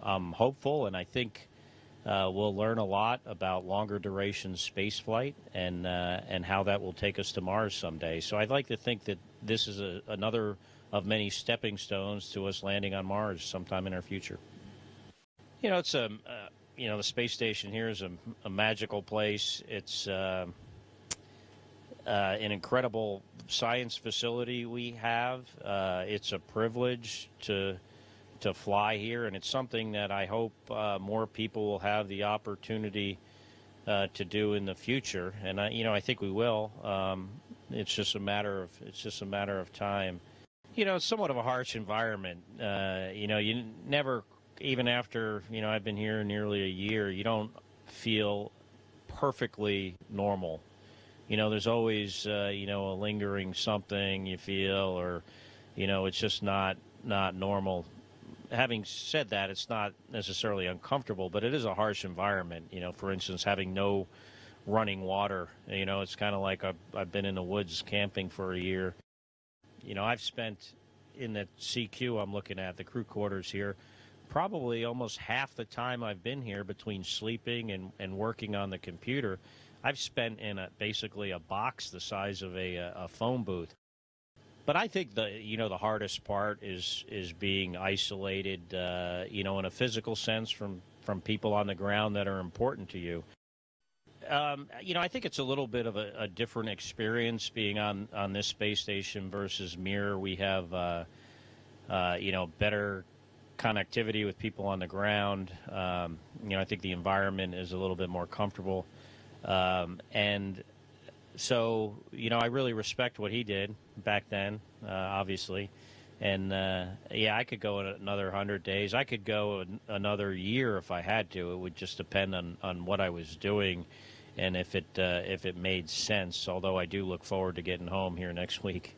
I'm hopeful, and I think we'll learn a lot about longer duration space flight and how that will take us to Mars someday. So I'd like to think that this is another of many stepping stones to us landing on Mars sometime in our future. It's the space station here is a magical place. It's an incredible science facility we have. It's a privilege to fly here, and it's something that I hope more people will have the opportunity to do in the future. And I think we will. It's just a matter of time. It's somewhat of a harsh environment. You never, even after I've been here nearly a year, you don't feel perfectly normal. There's always a lingering something you feel, or it's just not normal. Having said that, it's not necessarily uncomfortable, but it is a harsh environment. For instance, having no running water. It's kind of like I've been in the woods camping for a year. I've spent in the CQ I'm looking at, the crew quarters here, probably almost half the time I've been here between sleeping and working on the computer, I've spent in basically a box the size of a phone booth. But I think the hardest part is being isolated, in a physical sense from people on the ground that are important to you. I think it's a little bit of a different experience being on this space station versus Mir. We have, better connectivity with people on the ground. I think the environment is a little bit more comfortable. And so, I really respect what he did back then, obviously. And, I could go another 100 days. I could go another year if I had to. It would just depend on what I was doing and if it made sense, although I do look forward to getting home here next week.